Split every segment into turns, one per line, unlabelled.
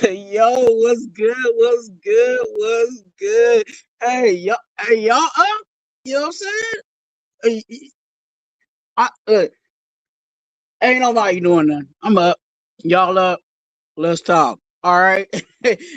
Yo, what's good? What's good? What's good? Hey, y'all up? You know what I'm saying? Look, ain't nobody doing nothing. I'm up. Y'all up? Let's talk. All right.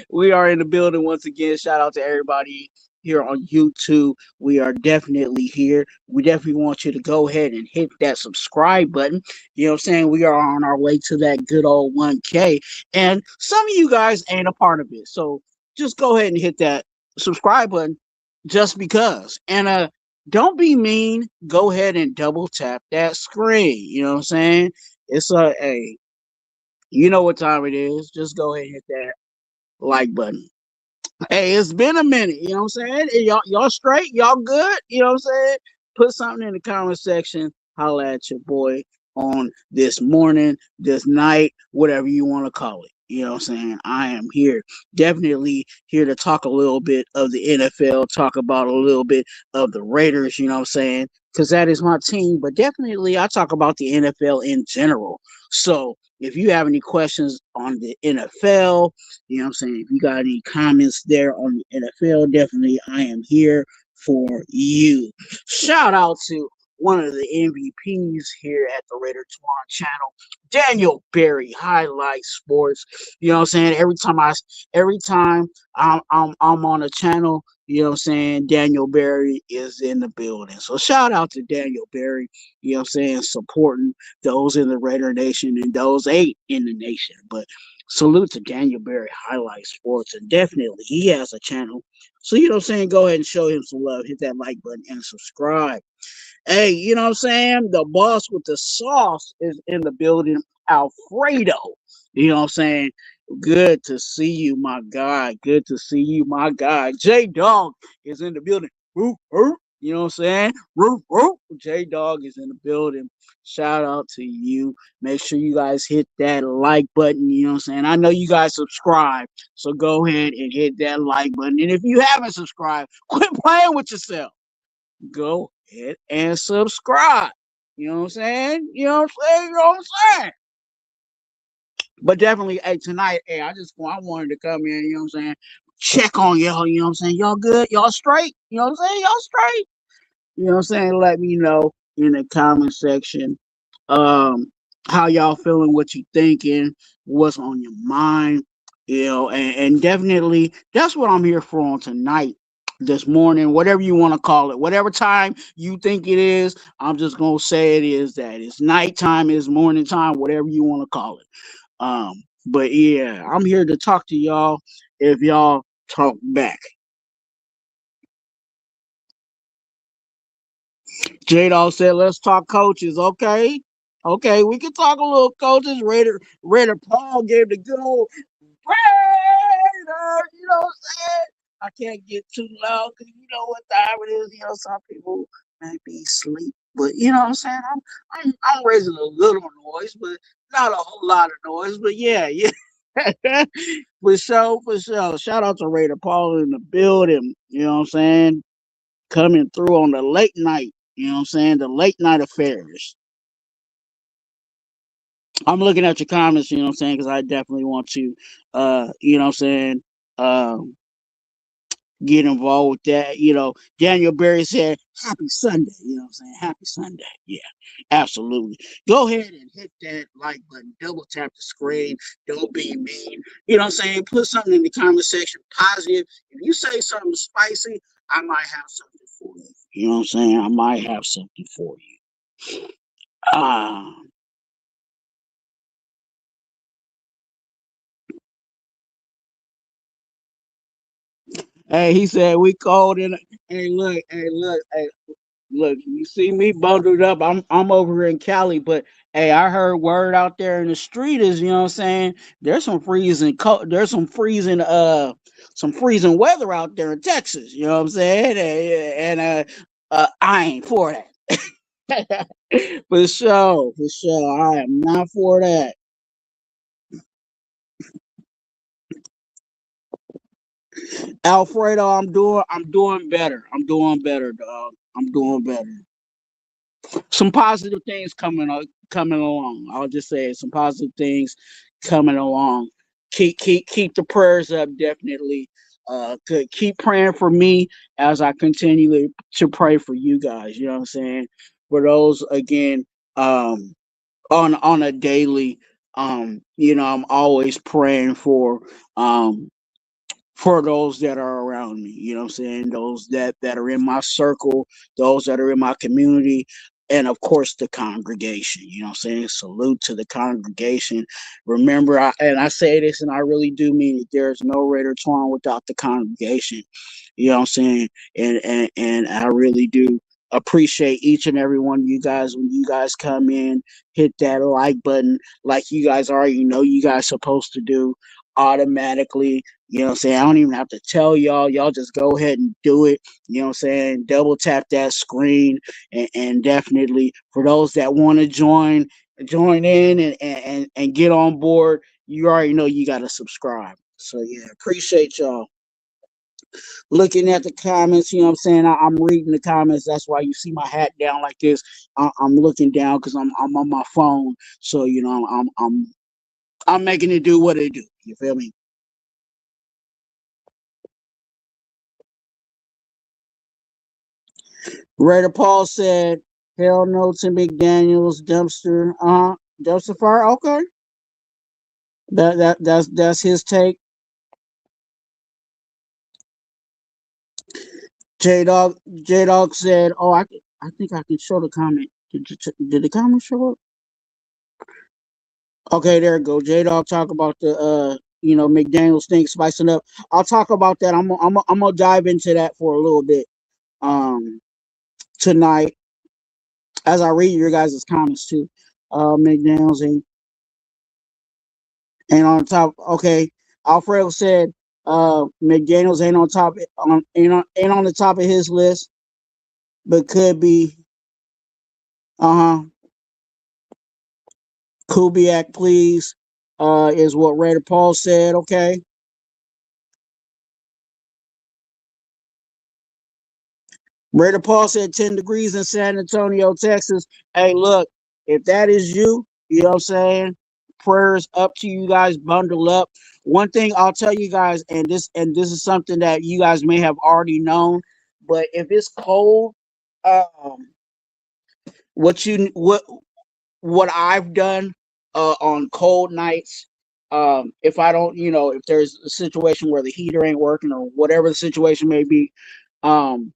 We are in the building once again. Shout out to everybody here on YouTube. We are definitely here. We definitely want you to go ahead and hit that subscribe button. You know what I'm saying? We are on our way to that good old 1K. And some of you guys ain't a part of it. So just go ahead and hit that subscribe button just because. And don't be mean. Go ahead and double tap that screen. You know what I'm saying? It's a you know what time it is. Just go ahead and hit that like button. Hey, it's been a minute. You know what I'm saying? Y'all straight? Y'all good? You know what I'm saying? Put something in the comment section. Holla at your boy on this morning, this night, whatever you want to call it. You know what I'm saying? I am here. Definitely here to talk a little bit of the NFL, talk about a little bit of the Raiders, you know what I'm saying? Because that is my team. But definitely, I talk about the NFL in general. So if you have any questions on the NFL, you know what I'm saying? If you got any comments there on the NFL, definitely I am here for you. Shout out to one of the MVPs here at the Raider Twuan channel, Daniel Berry, Highlight Sports. You know what I'm saying? Every time I'm on a channel, you know what I'm saying, Daniel Berry is in the building. So shout out to Daniel Berry, you know what I'm saying, supporting those in the Raider Nation and those ain't in the nation. But salute to Daniel Berry Highlight Sports, and definitely he has a channel. So you know what I'm saying, go ahead and show him some love. Hit that like button and subscribe. Hey, you know what I'm saying? The boss with the sauce is in the building, Alfredo. You know what I'm saying? Good to see you, my guy. Good to see you, my guy. J Dog is in the building. Woo, woo. You know what I'm saying? Woo, woo. J Dog is in the building. Shout out to you. Make sure you guys hit that like button. You know what I'm saying? I know you guys subscribe, so go ahead and hit that like button. And if you haven't subscribed, quit playing with yourself. Go ahead and subscribe. You know what I'm saying? You know what I'm saying? You know what I'm saying? But definitely, hey, tonight, hey, I wanted to come in, you know what I'm saying? Check on y'all, you know what I'm saying? Y'all good? Y'all straight? You know what I'm saying? Y'all straight? You know what I'm saying? Let me know in the comment section um how y'all feeling, what you thinking, what's on your mind, you know, and definitely that's what I'm here for on tonight, this morning, whatever you want to call it, whatever time you think it is. I'm just gonna say it is that it's nighttime, it's morning time, whatever you want to call it. But yeah, I'm here to talk to y'all if y'all talk back. J Dog said, let's talk coaches. Okay. Okay, we can talk a little coaches. Raider Paul gave the good old Raider. You know what I'm saying? I can't get too loud because you know what time it is. You know, some people might be asleep. But you know what I'm saying? I'm raising a little noise, but not a whole lot of noise. But yeah, yeah. For sure, for sure. Shout out to Raider Paul in the building. You know what I'm saying? Coming through on the late night. You know what I'm saying? The late night affairs. I'm looking at your comments, you know what I'm saying? Because I definitely want to, you know what I'm saying, get involved with that. You know, Daniel Berry said, happy Sunday. You know what I'm saying? Happy Sunday. Yeah, absolutely. Go ahead and hit that like button, double tap the screen. Don't be mean. You know what I'm saying? Put something in the comment section positive. If you say something spicy, I might have something for you. You know what I'm saying? I might have something for you. Uh, hey, he said we cold in. Hey, look. You see me bundled up. I'm over here in Cali, but hey, I heard word out there in the street is, you know what I'm saying? There's some freezing weather out there in Texas. You know what I'm saying? And I ain't for that. For sure, I am not for that. Alfredo, I'm doing better. I'm doing better, dog. I'm doing better. Some positive things coming along. I'll just say some positive things coming along. keep the prayers up, definitely. Keep praying for me as I continue to pray for you guys. You know what I'm saying? For those, again, on a daily, I'm always praying for those that are around me, you know what I'm saying? Those that are in my circle, those that are in my community, and of course the congregation, you know what I'm saying? Salute to the congregation. Remember, I say this and I really do mean it, there's no Raider Twuan without the congregation. You know what I'm saying? And I really do appreciate each and every one of you guys when you guys come in, hit that like button like you guys already know you guys supposed to do automatically. You know what I'm saying? I don't even have to tell y'all. Y'all just go ahead and do it. You know what I'm saying? Double tap that screen, and definitely for those that want to join in and get on board, you already know you got to subscribe. So yeah, appreciate y'all. Looking at the comments, you know what I'm saying? I'm reading the comments. That's why you see my hat down like this. I'm looking down because I'm on my phone. So I'm making it do what it do. You feel me? Raider Paul said, "Hell no to McDaniel's dumpster." Dumpster fire. Okay, that's his take. J Dog said, "Oh, I think I can show the comment. Did the comment show up? Okay, there it go. J Dog talk about the McDaniel's thing spicing up. I'll talk about that. I'm gonna dive into that for a little bit tonight as I read your guys' comments too. McDaniel's ain't on top. Okay, Alfredo said McDaniel's ain't on top ain't on the top of his list, but could be. Uh-huh. Kubiak, please. Is what Raider Paul said. Okay. Raider Paul said 10 degrees in San Antonio, Texas. Hey, look, if that is you, you know what I'm saying? Prayers up to you guys, bundle up. One thing I'll tell you guys, and this is something that you guys may have already known, but if it's cold, um, what I've done on cold nights, if I don't, if there's a situation where the heater ain't working or whatever the situation may be, um,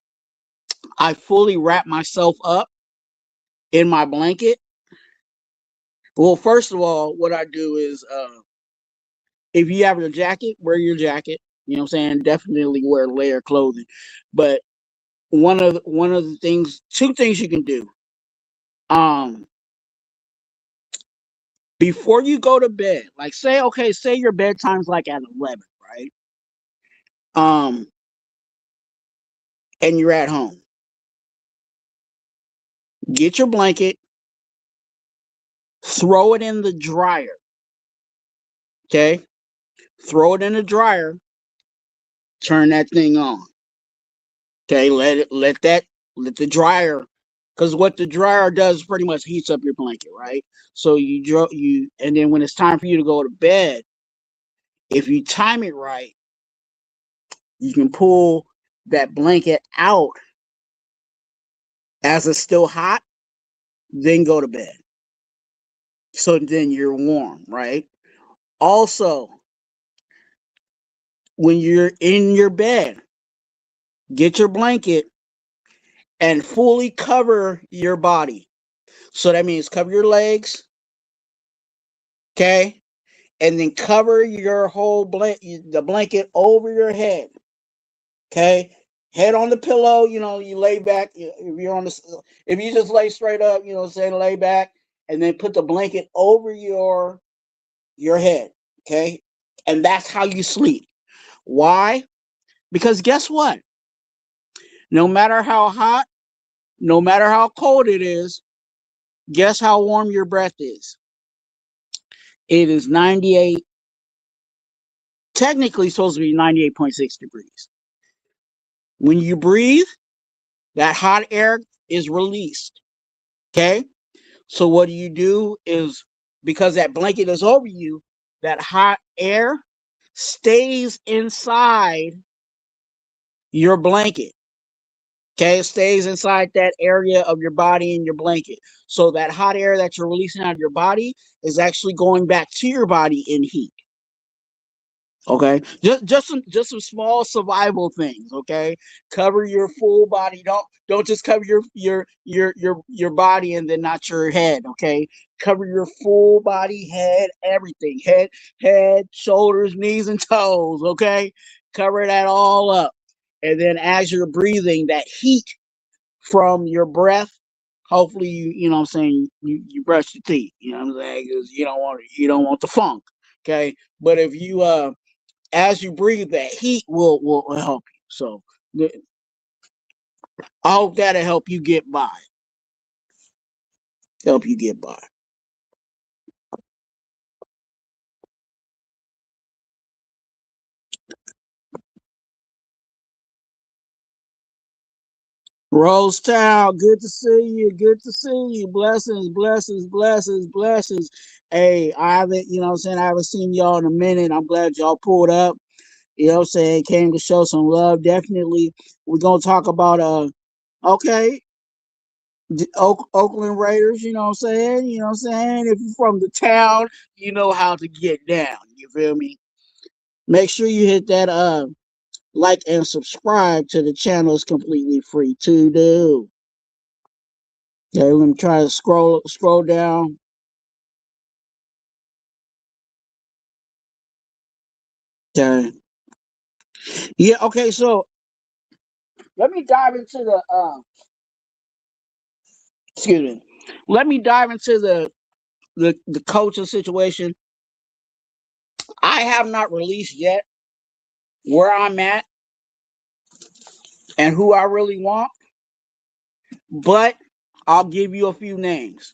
I fully wrap myself up in my blanket. Well, first of all, what I do is, if you have your jacket, wear your jacket. You know what I'm saying? Definitely wear layer clothing. But one of the things, two things you can do. Um, Before you go to bed, like say your bedtime's like at 11, right? Um, and you're at home. Get your blanket, throw it in the dryer. Okay, throw it in the dryer. Turn that thing on. Okay, let the dryer, because what the dryer does is pretty much heats up your blanket, right? So and then when it's time for you to go to bed, if you time it right, you can pull that blanket out as it's still hot, then go to bed. So then you're warm, right? Also, when you're in your bed, get your blanket and fully cover your body. So that means cover your legs, okay? And then cover your whole the blanket over your head, okay? Head on the pillow, you lay back. If you just lay straight up, say lay back, and then put the blanket over your head, okay? And that's how you sleep. Why? Because guess what? No matter how hot, no matter how cold it is, guess how warm your breath is? It is 98, technically supposed to be 98.6 degrees. When you breathe, that hot air is released. Okay? So what do is, because that blanket is over you, that hot air stays inside your blanket. Okay, it stays inside that area of your body in your blanket. So that hot air that you're releasing out of your body is actually going back to your body in heat. Okay, just some small survival things. Okay, cover your full body. Don't just cover your body and then not your head. Okay, cover your full body, head, everything, head, shoulders, knees, and toes. Okay, cover that all up, and then as you're breathing, that heat from your breath. Hopefully, you know what I'm saying, you brush your teeth. You know what I'm saying, because you don't want the funk. Okay, but if you as you breathe, that heat will help you. So I hope that'll help you get by. Help you get by. Rose Town, good to see you. Good to see you. Blessings, blessings, blessings, blessings. Hey, I haven't, you know what I'm saying, I haven't seen y'all in a minute. I'm glad y'all pulled up. You know what I'm saying? Came to show some love. Definitely. We're gonna talk about okay, Oakland Raiders, you know what I'm saying? You know what I'm saying? If you're from the town, you know how to get down. You feel me? Make sure you hit that like and subscribe to the channel. It's completely free to do. Okay, we're gonna try to scroll down. Okay. Yeah, okay, so let me dive into the excuse me. Let me dive into the coaching situation. I have not released yet where I'm at and who I really want, but I'll give you a few names.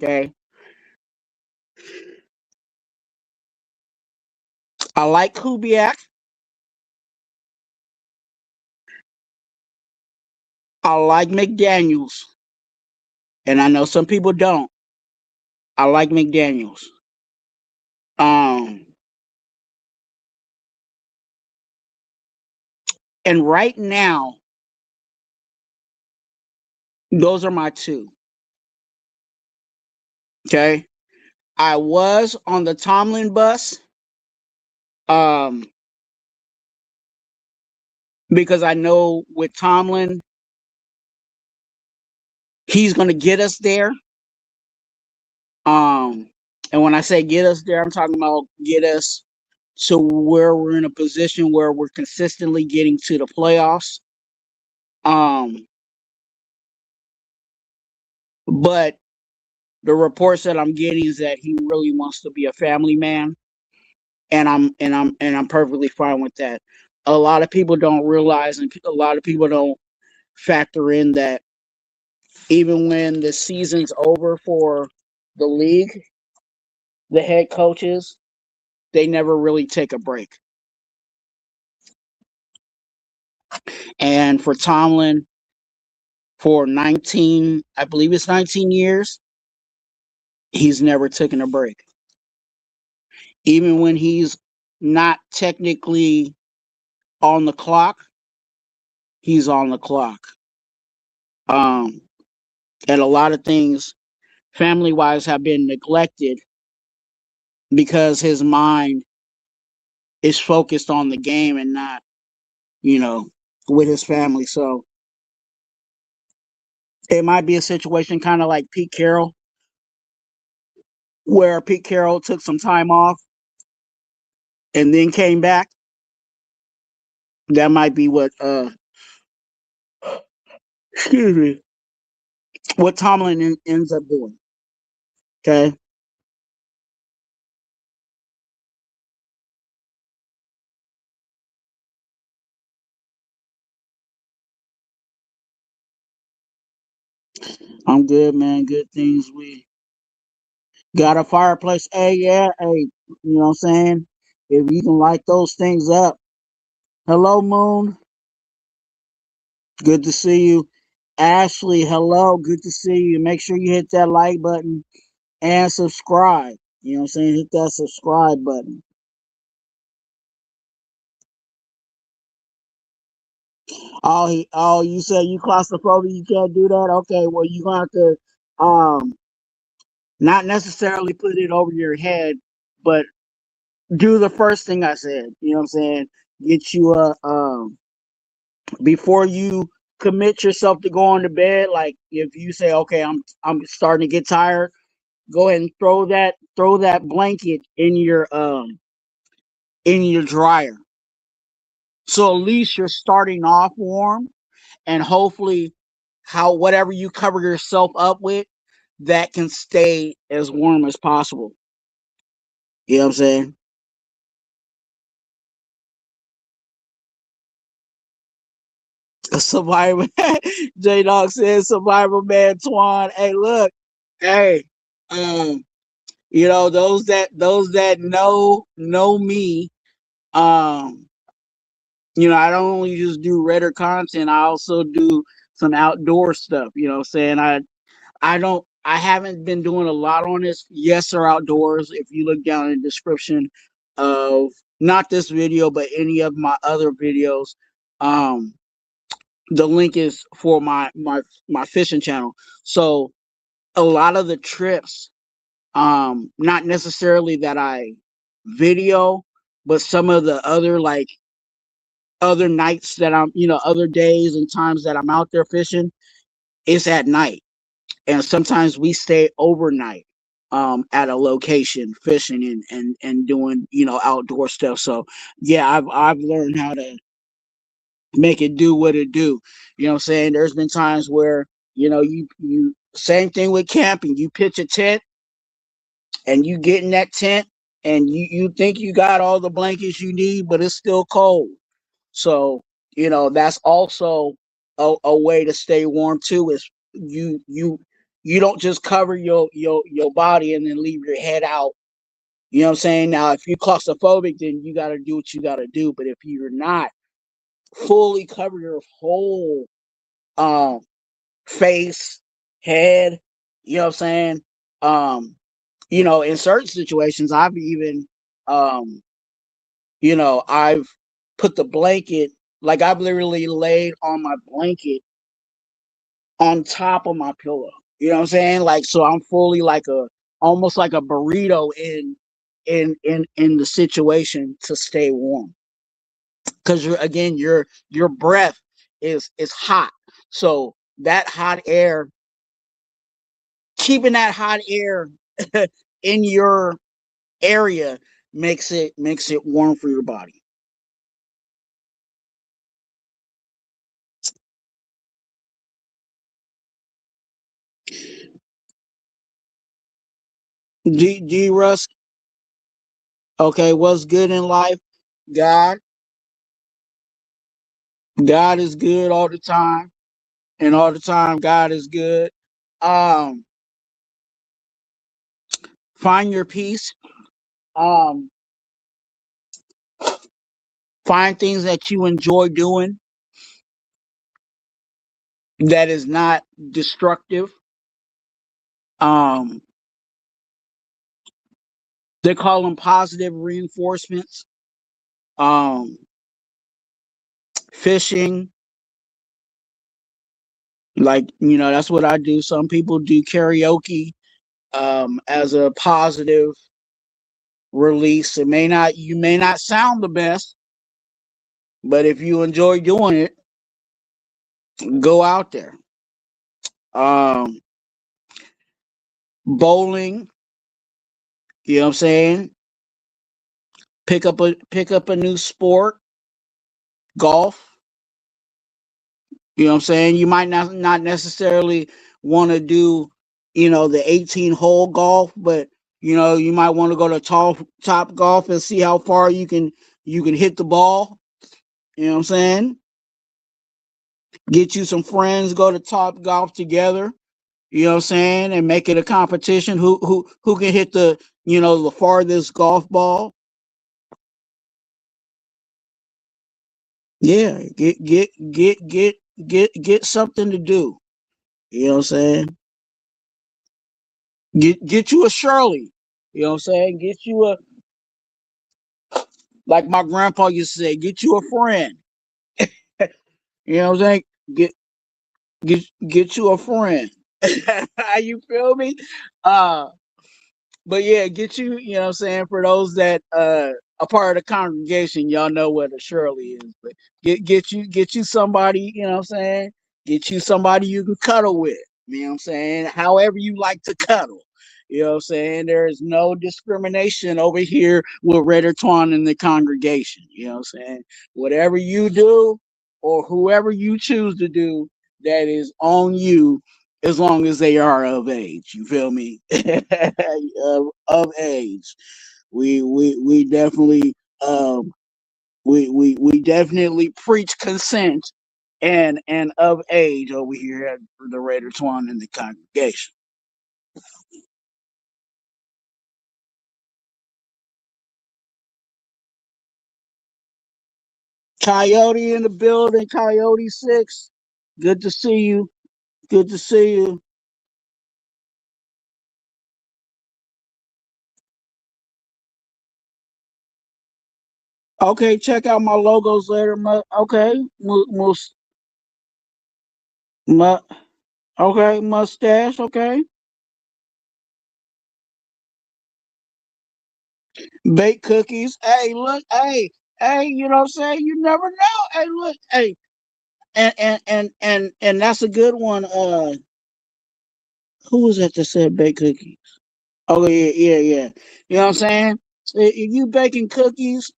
Okay. I like Kubiak. I like McDaniels. And I know some people don't. I like McDaniels. Um, and right now, those are my two. Okay. I was on the Tomlin bus. Um, because I know with Tomlin, he's gonna get us there. Um, and when I say get us there, I'm talking about get us to where we're in a position where we're consistently getting to the playoffs. Um, but the reports that I'm getting is that he really wants to be a family man, and I'm perfectly fine with that. A lot of people don't realize, and a lot of people don't factor in that even when the season's over for the league, the head coaches, they never really take a break. And for Tomlin, for 19, I believe it's 19 years, he's never taken a break. Even when he's not technically on the clock, he's on the clock. Um, and a lot of things, family wise, have been neglected because his mind is focused on the game and not, you know, with his family. So it might be a situation kind of like Pete Carroll, where Pete Carroll took some time off and then came back. That might be what excuse me, what Tomlin ends up doing. Okay. I'm good, man. Good things. We got a fireplace. Hey, yeah, hey, you know what I'm saying? If you can light those things up. Hello, Moon. Good to see you. Ashley, hello. Good to see you. Make sure you hit that like button and subscribe. You know what I'm saying? Hit that subscribe button. You said you claustrophobic, you can't do that. Okay, well you gonna have to um not necessarily put it over your head, but do the first thing I said. You know what I'm saying? Get you a before you commit yourself to going to bed. Like if you say, okay, I'm starting to get tired, go ahead and throw that blanket in your dryer. So at least you're starting off warm, and hopefully, how whatever you cover yourself up with, that can stay as warm as possible. You know what I'm saying? Survivor. J Dog says Survivor Man Twan. Hey, look, hey, um, those that know me, um, I don't only just do Redder content, I also do some outdoor stuff. You know what I'm saying? I haven't been doing a lot on this. YESSIR Outdoors. If you look down in the description of not this video, but any of my other videos, um, the link is for my fishing channel. So a lot of the trips, not necessarily that I video, but some of the other like other nights that other days and times that I'm out there fishing, it's at night. And sometimes we stay overnight at a location fishing and doing outdoor stuff. So yeah, I've learned how to make it do what it do. You know what I'm saying? There's been times where you same thing with camping. You pitch a tent and you get in that tent and you think you got all the blankets you need, but it's still cold. So that's also a way to stay warm too. Is you don't just cover your body and then leave your head out. You know what I'm saying? Now, if you're claustrophobic, then you got to do what you got to do. But if you're not, fully cover your whole um face, head. You know what I'm saying? Um, in certain situations, I've even um I've put the blanket, like I've literally laid on my blanket on top of my pillow. You know what I'm saying? Like, so I'm fully like almost like a burrito in the situation to stay warm. Because your breath is hot. So that hot air, keeping that hot air in your area makes it warm for your body. D Russ, okay, what's good in life? God, God is good all the time, and all the time God is good. Um, find your peace. Um, find things that you enjoy doing that is not destructive. Um, they call them positive reinforcements. Um, fishing, like that's what I do. Some people do karaoke as a positive release. You may not sound the best, but if you enjoy doing it, go out there. Um, bowling, you know what I'm saying? Pick up a new sport, golf. You know what I'm saying? You might not necessarily want to do, the 18 hole golf, but you might want to go to top golf and see how far you can hit the ball. You know what I'm saying? Get you some friends, go to top golf together. You know what I'm saying? And make it a competition. Who can hit the farthest golf ball? Yeah, get something to do. You know what I'm saying? Get you a Shirley. You know what I'm saying? Get you a, like my grandpa used to say, get you a friend. You know what I'm saying? Get get you a friend. You feel me? Uh but yeah, get you, you know what I'm saying, for those that a part of the congregation, y'all know what a Shirley is. But get you somebody, you know what I'm saying? Get you somebody you can cuddle with. You know what I'm saying? However you like to cuddle. You know what I'm saying? There is no discrimination over here with Raider Twuan in the congregation. You know what I'm saying? Whatever you do or whoever you choose to do, that is on you, as long as they are of age. You feel me? Of age. We definitely we definitely preach consent and of age over here at the Raider Twuan in the congregation. Coyote in the building, Coyote 6. Good to see you. Good to see you. Okay, check out my logos later. Okay, mu, okay, mustache. Okay, baked cookies. Hey, look. Hey. You know what I'm saying? You never know. Hey, look. Hey, and that's a good one. Who was that said baked cookies? Oh yeah. You know what I'm saying? If you baking cookies,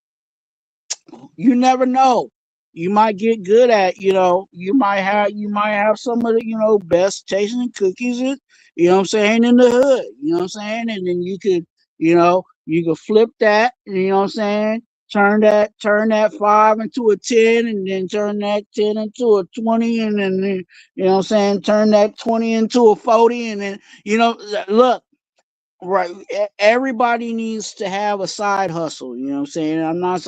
you never know. You might get good at, you might have some of the, best tasting cookies in, you know what I'm saying, in the hood. You know what I'm saying? And then you could flip that, you know what I'm saying? Turn that 5 into a 10, and then turn that 10 into a 20, and then, you know what I'm saying, turn that 20 into a 40, and then, look. Right. Everybody needs to have a side hustle. You know what I'm saying? I'm not,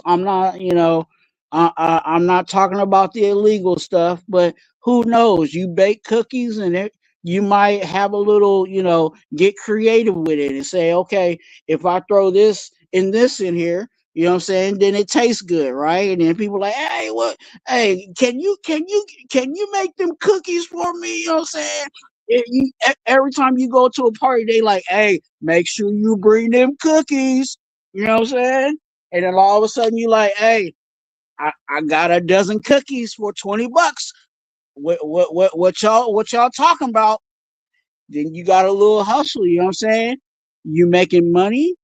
I'm not talking about the illegal stuff, but who knows? You bake cookies and you might have a little, get creative with it and say, okay, if I throw this in here, you know what I'm saying? Then it tastes good, right? And then people like, hey, what? Hey, can you make them cookies for me? You know what I'm saying? Every time you go to a party, they like, hey, make sure you bring them cookies. You know what I'm saying? And then all of a sudden you like, hey, I got a dozen cookies for $20. What y'all talking about? Then you got a little hustle, you know what I'm saying? You making money,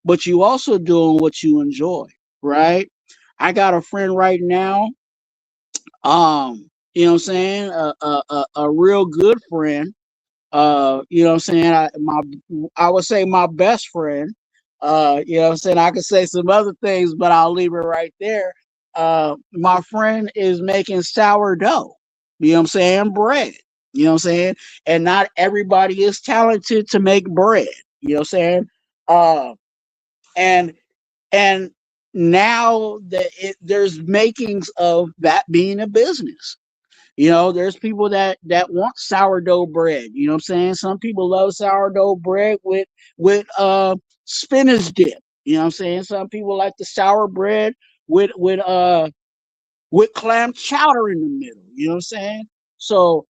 but you also doing what you enjoy, right? I got a friend right now, you know what I'm saying? A real good friend. You know what I'm saying? I would say my best friend. You know what I'm saying? I could say some other things, but I'll leave it right there. My friend is making sourdough. You know what I'm saying? Bread. You know what I'm saying? And not everybody is talented to make bread. You know what I'm saying? Uh, and and now that there's makings of that being a business. There's people that want sourdough bread. You know what I'm saying? Some people love sourdough bread with spinach dip. You know what I'm saying? Some people like the sour bread with clam chowder in the middle. You know what I'm saying? So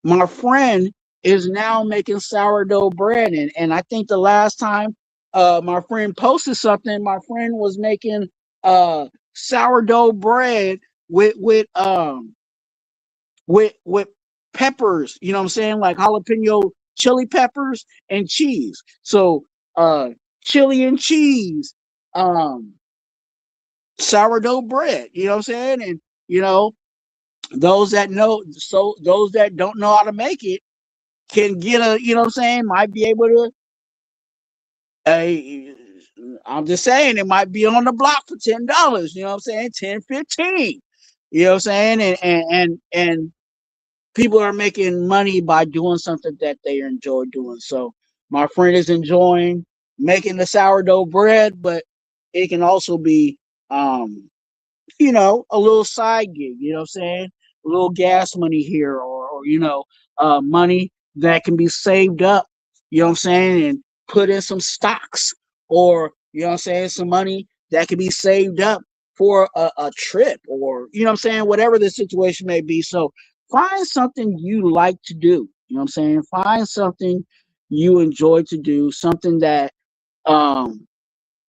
my friend is now making sourdough bread, and I think the last time my friend posted something, my friend was making sourdough bread with with peppers, you know what I'm saying? Like jalapeno chili peppers and cheese. So uh chili and cheese, um sourdough bread, you know what I'm saying? And you know, those that don't know how to make it can get a, you know what I'm saying, might be able to uh, I'm just saying it might be on the block for $10, you know what I'm saying? 10, 15. You know what I'm saying? And people are making money by doing something that they enjoy doing. So my friend is enjoying making the sourdough bread, but it can also be, a little side gig. You know what I'm saying? A little gas money here, or money that can be saved up. You know what I'm saying? And put in some stocks, or you know what I'm saying, some money that can be saved up for a trip, or you know what I'm saying, whatever the situation may be. So find something you like to do. You know what I'm saying? Find something you enjoy to do, something that um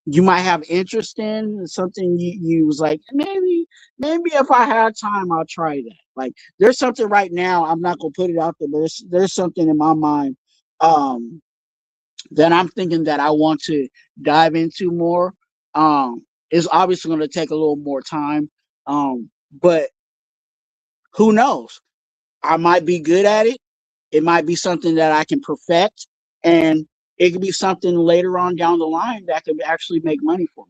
you might have interest in, something you was like, maybe if I had time I'll try that. Like there's something right now, I'm not gonna put it out there, but there's something in my mind um that I'm thinking that I want to dive into more. It's obviously gonna take a little more time. But who knows? I might be good at it. It might be something that I can perfect, and it could be something later on down the line that could actually make money for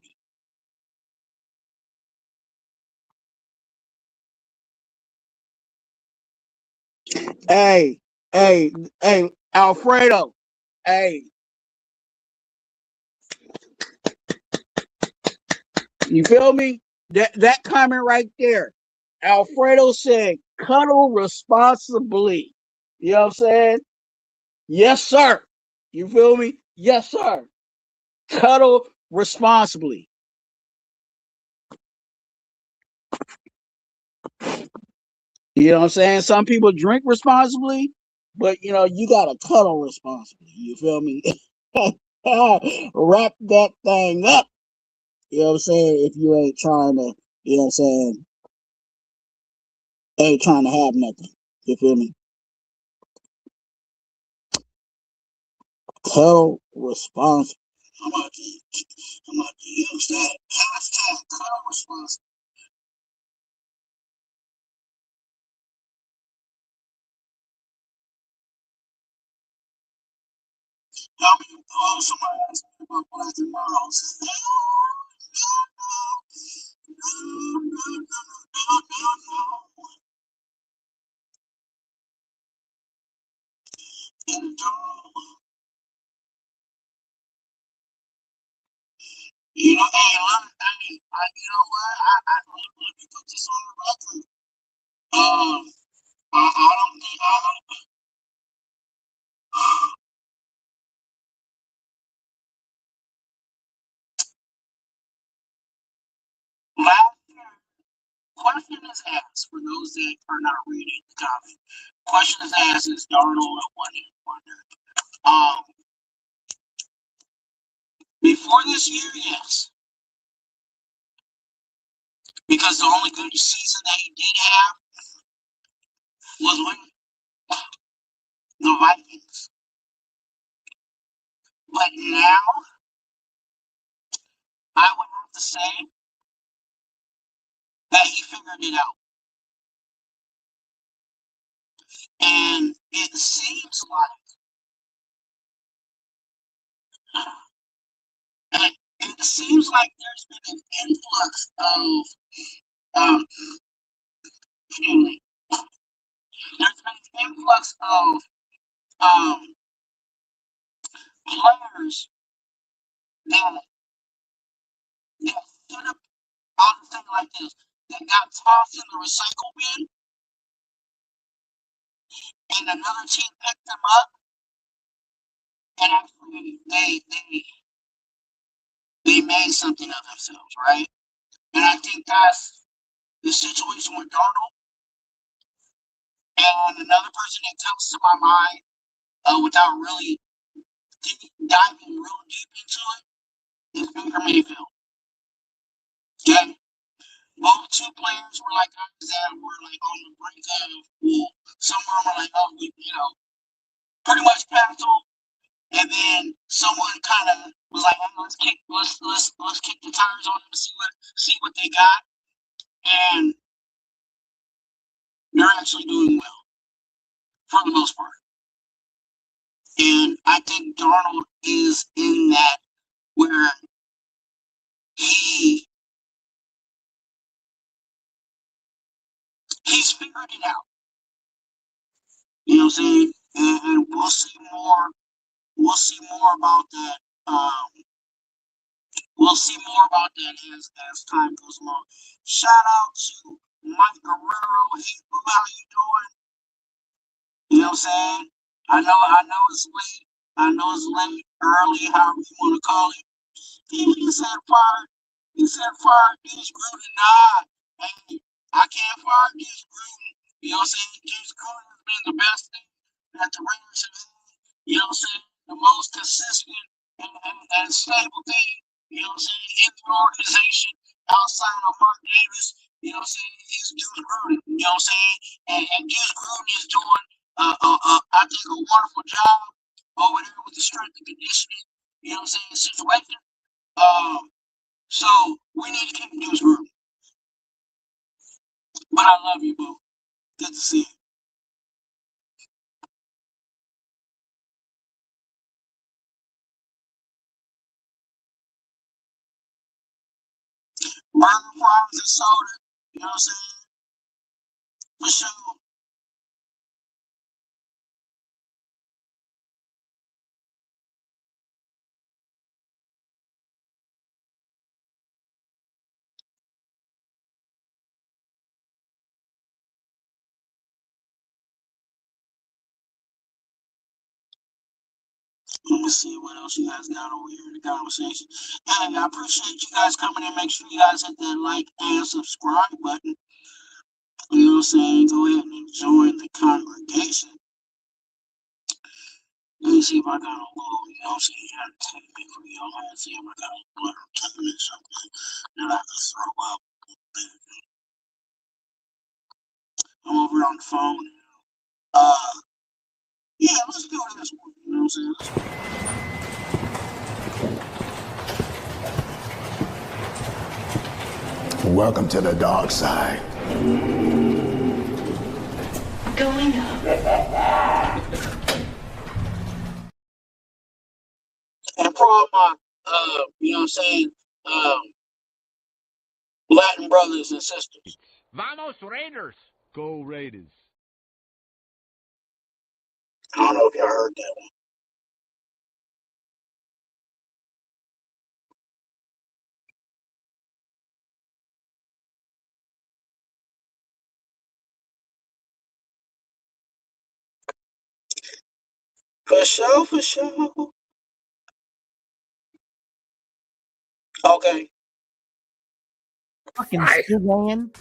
me. Hey, hey, hey, Alfredo. Hey, you feel me? That comment right there. Alfredo said, cuddle responsibly. You know what I'm saying? Yes, sir. You feel me? Yes, sir. Cuddle responsibly. You know what I'm saying? Some people drink responsibly, but you gotta cuddle responsibly. You feel me? Wrap that thing up. You know what I'm saying? If you ain't trying to, you know what I'm saying, ain't trying to have nothing. You feel me? Cuddle responsible. I'm about to use that. Hashtag cuddle responsible. Somebody asked me about black and miles. Hey, you know what? Let me put this on the record. I don't think last year, question is asked for those that are not reading the comment. Question is asked is Darnold a one-hit wonder? Um, Before this year, yes, because the only good season that he did have was with the Vikings. But now, I would have to say that he figured it out, and it seems like there's been an influx of um, there's been an influx of um, players that should have, I'll say like this, that got tossed in the recycle bin, and another team picked them up, and actually they made something of themselves, right? And I think that's the situation with Darnold. And another person that comes to my mind, without really diving real deep into it, is Baker Mayfield. Okay, both two players were like guys that were like on the brink of, well, some of them were like, oh, pretty much canceled. And then someone kind of was like, oh, let's kick the tires on them and see what they got. And they're actually doing well for the most part. And I think Darnold is in that where he he's figured it out. You know what I'm saying? And we'll see more. We'll see more about that. We'll see more about that as time goes along. Shout out to Mike Guerrero. Hey, boo, how you doing? You know what I'm saying? I know it's late. I know it's late, early, however you want to call it. He said fire. He said, fire Deuce Gruden. Nah, hey, I can't fire Deuce Gruden. You know what I'm saying? Deuce Gruden has been the best thing that the Raiders have had. You know what I'm saying? The most consistent and stable thing, you know what I'm saying, in the organization outside of Mark Davis, you know what I'm saying, is Deuce Gruden. You know what I'm saying? And Deuce Gruden is doing, I think, a wonderful job over there with the strength and conditioning, you know what I'm saying, situation. So we need to keep Deuce Gruden. But I love you, boo. Good to see you. Burger fries and soda, you know what I'm saying? For sure. Let me see what else you guys got over here in the conversation. And I appreciate you guys coming in. Make sure you guys hit that like and subscribe button. You know what I'm saying? Go ahead and join the congregation. Let me see if I got a little, you know what I'm saying? You gotta take me for y'all. Let me see if I got a little token or something that I can throw up. I'm over on the phone. Yeah, let's do this one. You know what I'm saying?
Welcome to the dark side.
Going up.
And for all my, you know what I'm saying, Latin brothers and sisters.
Vamos Raiders! Go Raiders!
I don't know if y'all heard that one. For sure, for sure. Okay.
Fucking Stizan.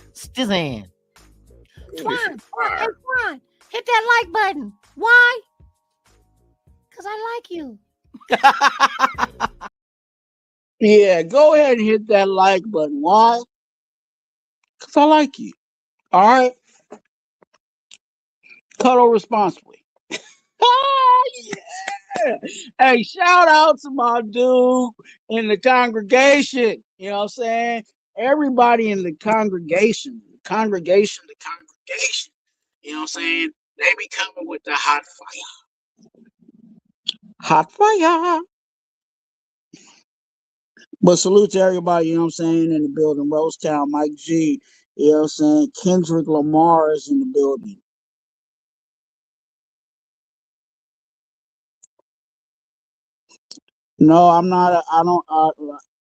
Twuan, hey Twuan, hit that like button. Why? Because I like you.
Yeah, go ahead and hit that like button. Why? Because I like you. All right. Cuddle responsibly. Ah, yeah. Hey, shout out to my dude in the congregation. You know what I'm saying? Everybody in the congregation. You know what I'm saying? They be coming with the hot fire. Hot fire. But salute to everybody, you know what I'm saying, in the building. Rosetown, Mike G, you know what I'm saying? Kendrick Lamar is in the building. No, I'm not. I don't.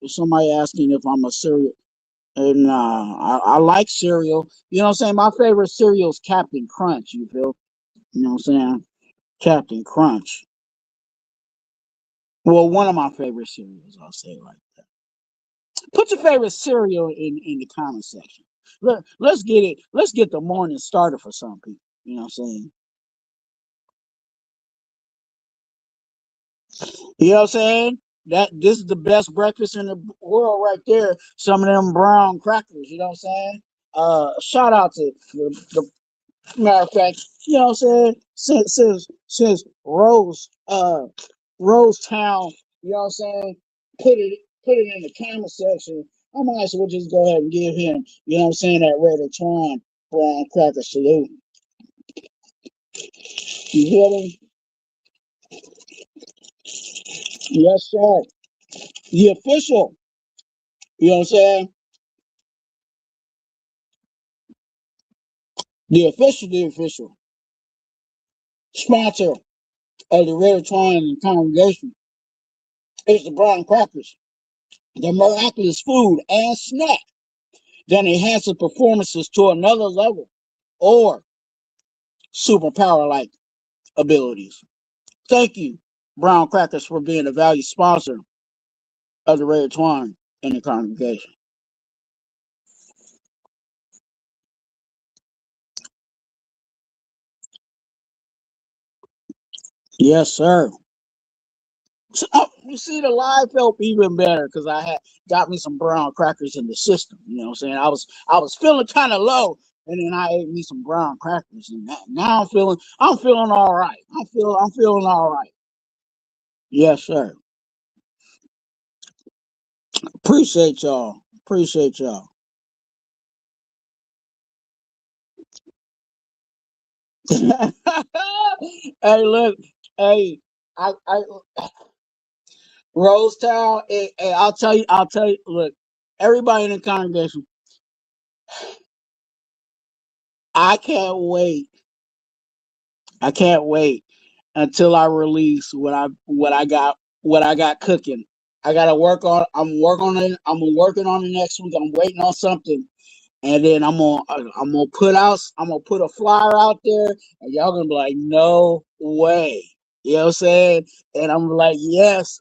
Somebody asking if I'm a cereal. Nah, I like cereal. You know what I'm saying? My favorite cereal is Captain Crunch. You feel? You know what I'm saying? Captain Crunch. Well, one of my favorite cereals. I'll say it like that. Put your favorite cereal in the comment section. Let's get it. Let's get the morning started for some people. You know what I'm saying? You know what I'm saying? That this is the best breakfast in the world right there. Some of them brown crackers, you know what I'm saying? Shout out to the matter of fact, you know what I'm saying? Since Rosetown, you know what I'm saying, put it in the comment section. I might as well just go ahead and give him, you know what I'm saying, that Raider Twuan brown cracker salute. You hear me? Yes, sir. The official, you know what I'm saying? The official sponsor of the Raider Twuan congregation is the brown crackers, the miraculous food and snack that enhances performances to another level or superpower like abilities. Thank you, Brown Crackers, for being a valued sponsor of the Raider Twuan in the congregation. Yes, sir. So, you see, the live felt even better because I had got me some brown crackers in the system. You know what I'm saying? I was feeling kind of low, and then I ate me some brown crackers, and now I'm feeling all right. I'm feeling all right. Yes, sir. Appreciate y'all. Appreciate y'all. Hey, look, hey, I Rose Town. Hey, I'll tell you. Look, everybody in the congregation, I can't wait. I can't wait until I release what I got cooking. I gotta work on. I'm working on it. I'm working on it next week. I'm waiting on something, and then I'm gonna put a flyer out there, and y'all gonna be like, no way. You know what I'm saying? And I'm like, yes,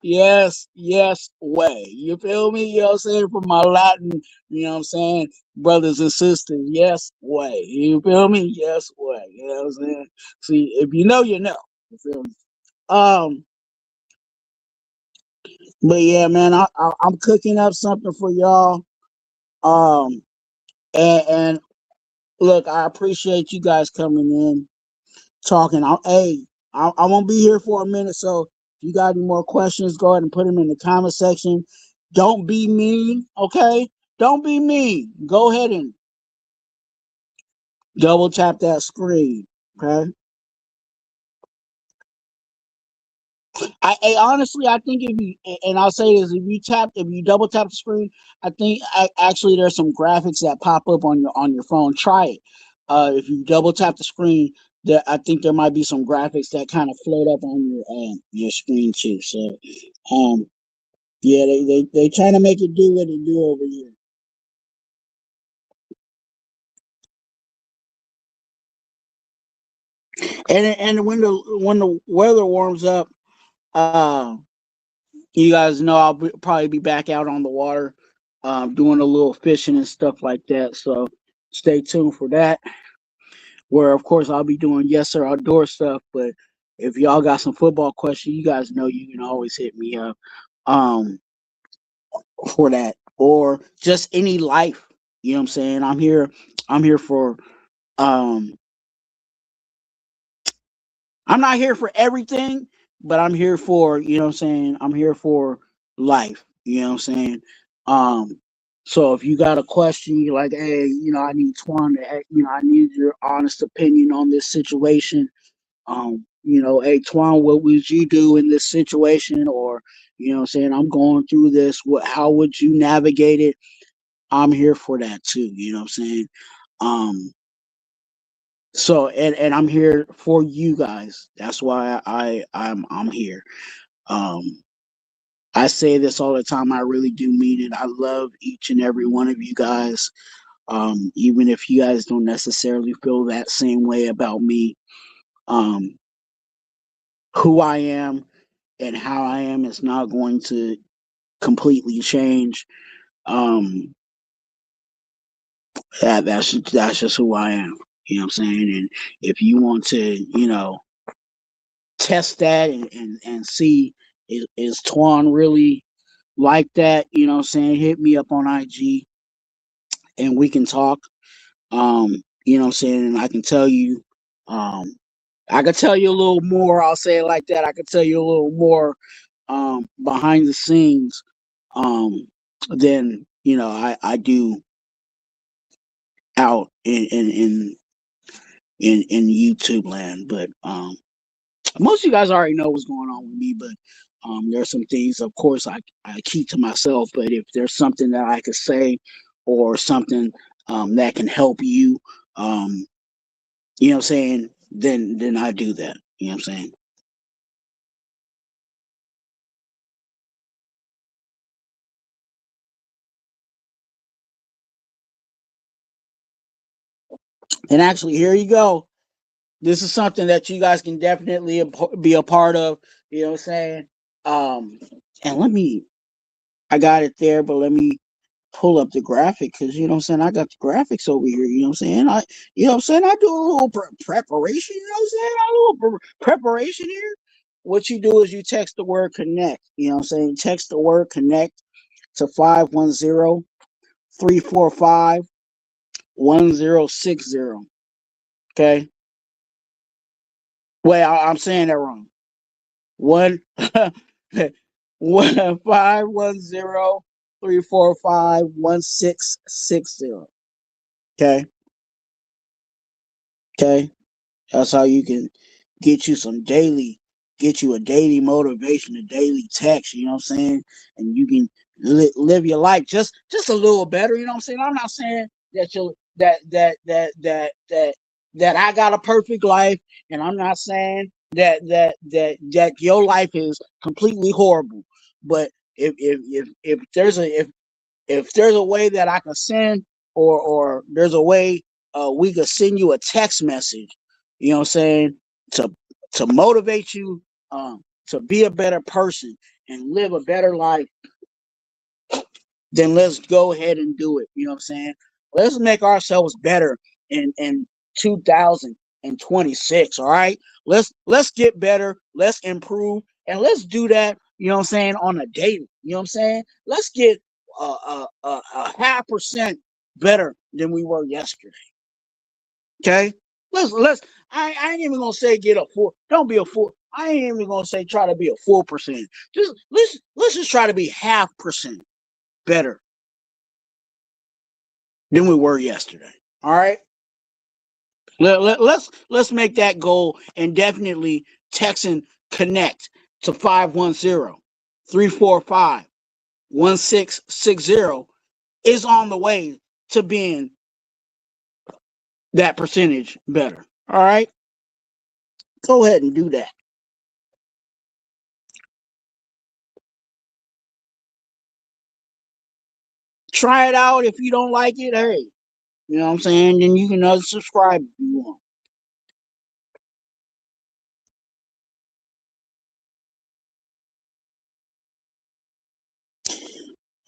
yes, yes, way. You feel me? You know what I'm saying? For my Latin, you know what I'm saying, brothers and sisters, yes, way. You feel me? Yes, way. You know what I'm saying? See, if you know, you know. You feel me? Um, but yeah, man, I'm cooking up something for y'all. Um, and look, I appreciate you guys coming in, talking. I won't be here for a minute, so if you got any more questions, go ahead and put them in the comment section. Don't be mean, okay? Don't be mean. Go ahead and double tap that screen, okay? I honestly, I think if you, and I'll say this, if you double tap the screen, I think actually there's some graphics that pop up on your phone. Try it. If you double tap the screen, there I think there might be some graphics that kind of float up on your screen too. So, um, yeah, they trying to make it do what it do over here. And when the weather warms up, uh, you guys know probably be back out on the water, doing a little fishing and stuff like that. So stay tuned for that. Where of course I'll be doing YESSIR outdoor stuff. But if y'all got some football questions, you guys know you can always hit me up um, for that, or just any life. You know what I'm saying? I'm here. I'm here for. Um, I'm not here for everything, but I'm here for, you know what I'm saying? I'm here for life. You know what I'm saying? Um, so if you got a question, you're like, hey, I need Twan to, I need your honest opinion on this situation. Hey Twan, what would you do in this situation? Or, what I'm saying, I'm going through this. How would you navigate it? I'm here for that too. You know what I'm saying? Um, so and I'm here for you guys. That's why I'm here. Um I say this all the time. I really do mean it. I love each and every one of you guys. Even if you guys don't necessarily feel that same way about me. Um who I am and how I am is not going to completely change. Um that's just who I am. You know what I'm saying? And if you want to, test that and see is Twan really like that, what I'm saying, hit me up on IG and we can talk. You know what I'm saying, and um I can tell you a little more, I'll say it like that. I can tell you a little more behind the scenes than I do out in YouTube land. But most of you guys already know what's going on with me, but there's some things, of course, I keep to myself. But if there's something that I could say or something that can help you, you know what I'm saying, then I do that. You know what I'm saying? And actually, here you go. This is something that you guys can definitely be a part of. You know what I'm saying? Um, and I got it there, but let me pull up the graphic because you know what I'm saying. I got the graphics over here. You know what I'm saying. I do a little preparation. You know what I'm saying. A little preparation here. What you do is you text the word connect. You know what I'm saying. Text the word connect to 510-345-1060. Okay. Wait, I'm saying that wrong. One 510-345-1660. Okay. Okay. That's how you can get you some daily, get you a daily motivation, a daily text, you know what I'm saying? And you can live your life just a little better, you know what I'm saying? I'm not saying that you that I got a perfect life, and I'm not saying that your life is completely horrible. But if there's a way that I can send, or there's a way we could send you a text message, you know what I'm saying, to motivate you to be a better person and live a better life, then let's go ahead and do it. You know what I'm saying? Let's make ourselves better in 2026. All right. Let's get better. Let's improve, and let's do that. You know what I'm saying, on a daily. You know what I'm saying? Let's get a half percent better than we were yesterday. Okay. Let's. I ain't even gonna say get a full. Don't be a full. I ain't even gonna say try to be a full percent. Just let's just try to be half percent better than we were yesterday. All right. Let's make that goal, and definitely text and connect to 510-345-1660 is on the way to being that percentage better. All right. Go ahead and do that. Try it out. If you don't like it, hey, you know what I'm saying? Then you can unsubscribe if you want.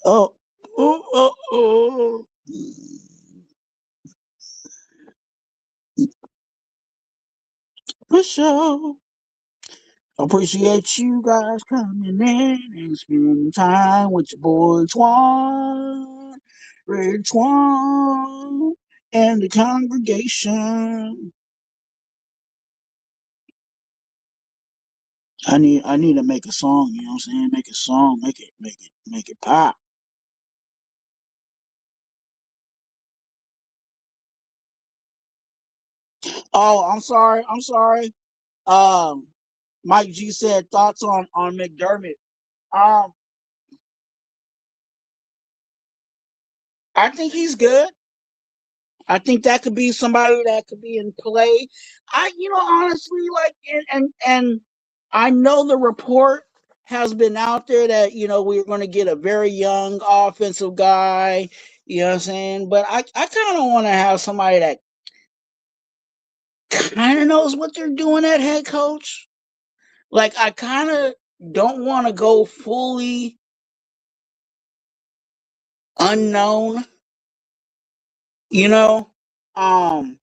Oh, oh. For sure. Appreciate you guys coming in and spending time with your boy Twuan, Raider Twuan, and the congregation. I need to make a song, you know what I'm saying? Make a song, make it pop. Oh, I'm sorry. Um, Mike G said thoughts on McDermott. Um, I think he's good. I think that could be somebody that could be in play. Honestly, like, and I know the report has been out there that we're going to get a very young offensive guy. You know what I'm saying? But I kind of want to have somebody that kind of knows what they're doing at head coach. Like, I kind of don't want to go fully unknown. You know, because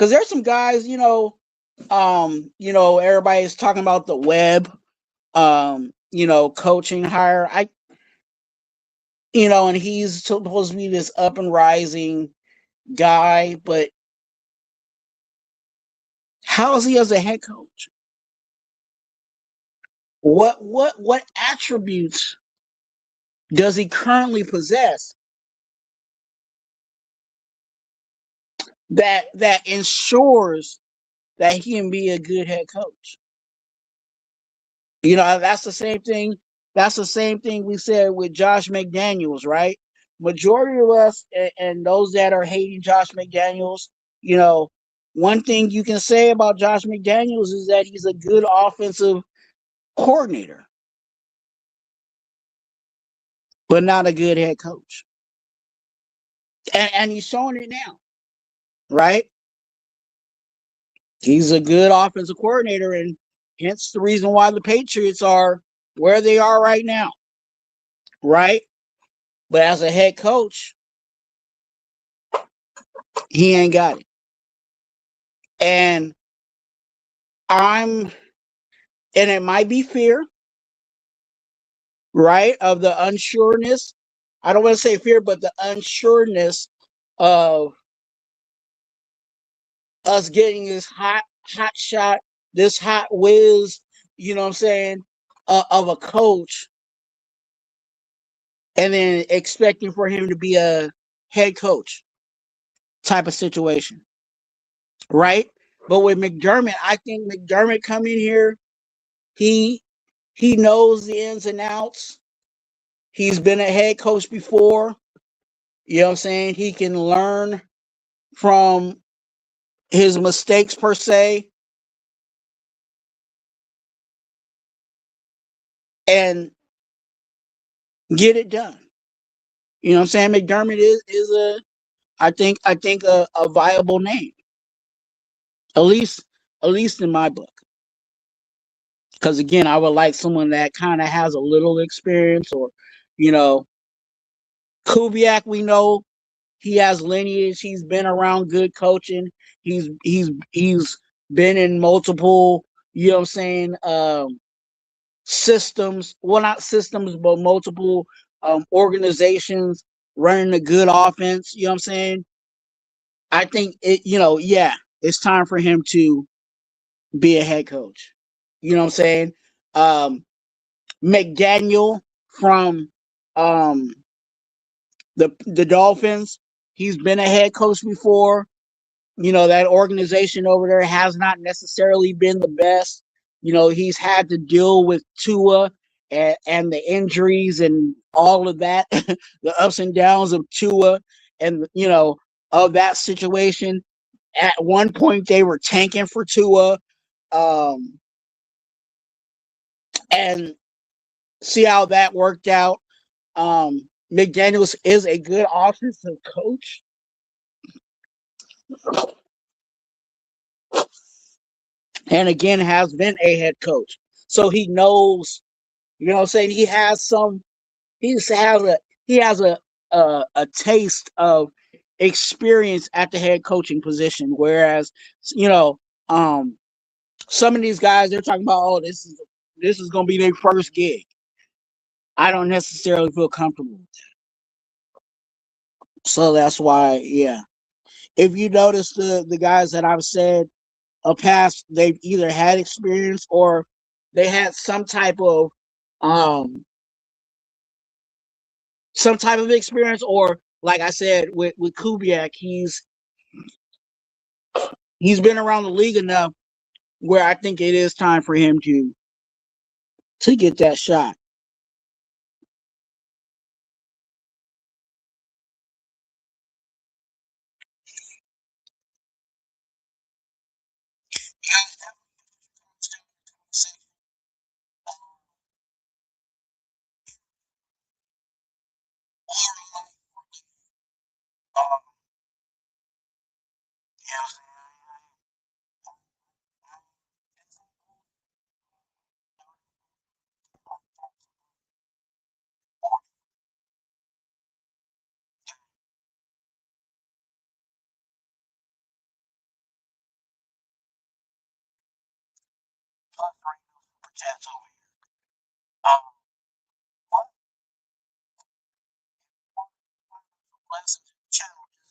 there's some guys. Everybody's talking about the web, coaching hire. And he's supposed to be this up and rising guy, but how is he as a head coach? What attributes does he currently possess that ensures that he can be a good head coach? That's the same thing. That's the same thing we said with Josh McDaniels, right? Majority of us and those that are hating Josh McDaniels, one thing you can say about Josh McDaniels is that he's a good offensive coordinator, but not a good head coach. And he's showing it now, right? He's a good offensive coordinator, and hence the reason why the Patriots are where they are right now, right? But as a head coach, he ain't got it. And I'm, and it might be fear, right? Of the unsureness. I don't want to say fear, but the unsureness of us getting this hot shot, this hot whiz, you know what I'm saying, of a coach, and then expecting for him to be a head coach type of situation, right? But with McDermott, I think McDermott come in here, he knows the ins and outs. He's been a head coach before. You know what I'm saying? He can learn from his mistakes per se, and get it done. You know what I'm saying? McDermott is a I think a viable name, at least in my book. Because again, I would like someone that kind of has a little experience, or you know, Kubiak. We know he has lineage. He's been around good coaching. He's been in multiple. You know what I'm saying? Systems. Well, not systems, but multiple organizations running a good offense. You know what I'm saying? I think it. Yeah, it's time for him to be a head coach. You know what I'm saying? Um, McDaniel from um, the Dolphins. He's been a head coach before. That organization over there has not necessarily been the best. He's had to deal with Tua and the injuries and all of that, the ups and downs of Tua, and of that situation. At one point, they were tanking for Tua, um, and see how that worked out. McDaniels is a good offensive coach. And again, has been a head coach. So he knows, what I'm saying? He has a taste of experience at the head coaching position. Whereas, you know, um, some of these guys, they're talking about, oh, this is going to be their first gig. I don't necessarily feel comfortable. So that's why, yeah. If you notice the guys that I've said past, they've either had experience or they had um some type of experience, or like I said with Kubiak, he's been around the league enough where I think it is time for him to get that shot.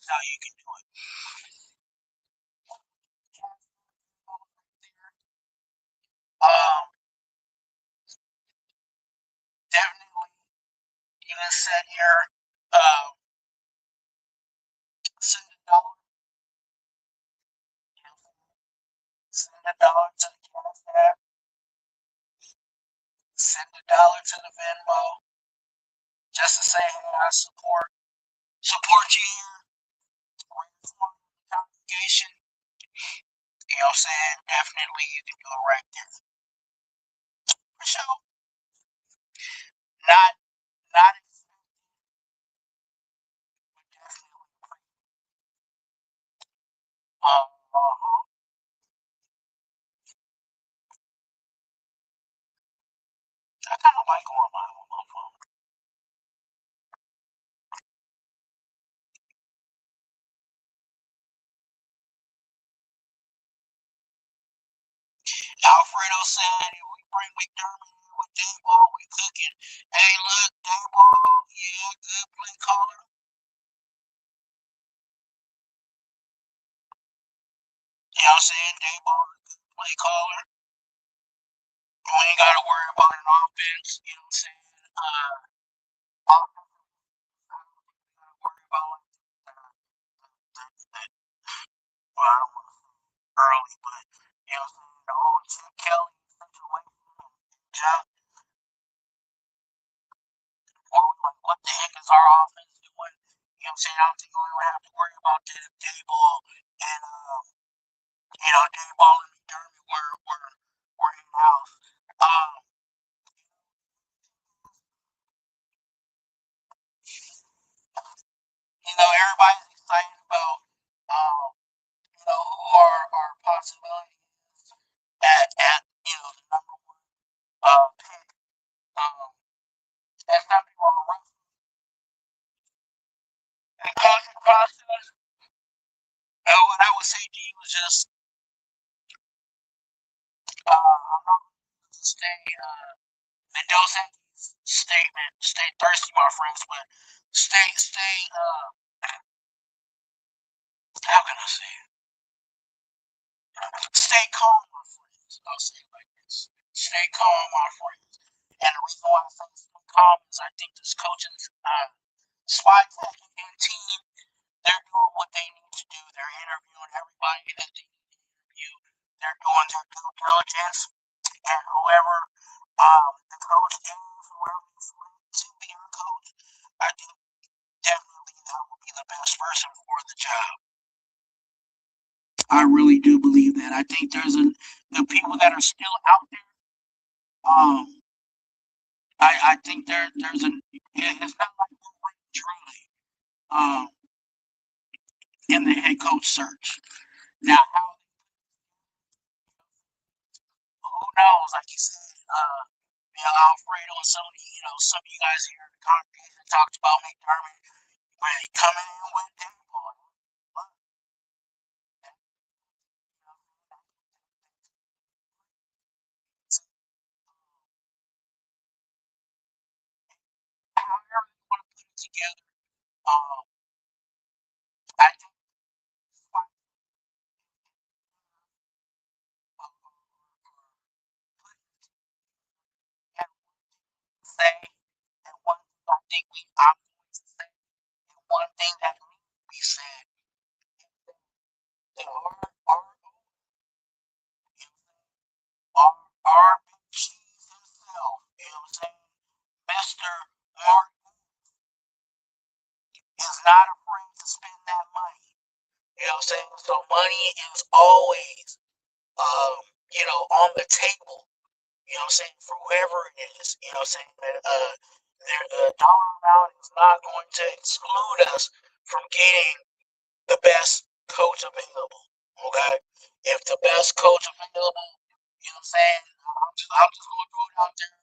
How you can do it. Um, Definitely, you can set your send a dollar, to the Cash App, send a dollar to the Venmo, just to say, hey, I support you here, congregation. You know what I'm saying? Definitely, you can do it right there. For sure. Not, not. I kind of like going on my phone. Alfredo said if we bring McDermott in with Dayball, we cooking. Hey, look, Dayball, yeah, good play caller. You know what I'm saying? Dayball, good play caller. We ain't got to worry about an offense. You know what I'm saying? Offense, we got to worry about well, I don't want to say early, but you know what I'm saying? The whole Chip Kelly situation. Just, or like, what the heck is our offense doing? You know what I'm saying? I don't think we would have to worry about that if Dayball and Dayball and McDermott were in house. Um, everybody's excited about who our possibilities at the number one pick. And some people are running the coaching process. What I would say to you is just I'm not going to stay Mendoza's statement, stay thirsty, my friends, but stay how can I say it? Stay calm, my friends. I'll say it like this. Stay calm, my friends. And the reason why I say stay calm is I think this coaching squad and team, they're doing what they need to do. They're interviewing everybody that they need to interview. They're doing their due diligence. And whoever the coach is, whoever is to be a coach, I think definitely that will be the best person for the job. I really do believe that. I think the people that are still out there. I think there's it's not like we're dry in the head coach search. Now, who knows? Like you said, Alfredo and some of you guys here in the congregation talked about McDermott really coming in with Dayball. However you want to put it together, I think say and one thing I think I'm going to say and one thing that needs to be said that our big cheese himself, you know what I'm saying? Mr. Mark is not afraid to spend that money. You know what I'm saying? So money is always on the table, you know what I'm saying, for whoever it is, you know what I'm saying? The dollar amount is not going to exclude us from getting the best coach available. Okay? If the best coach available, you know what I'm saying? I'm just gonna throw it out there.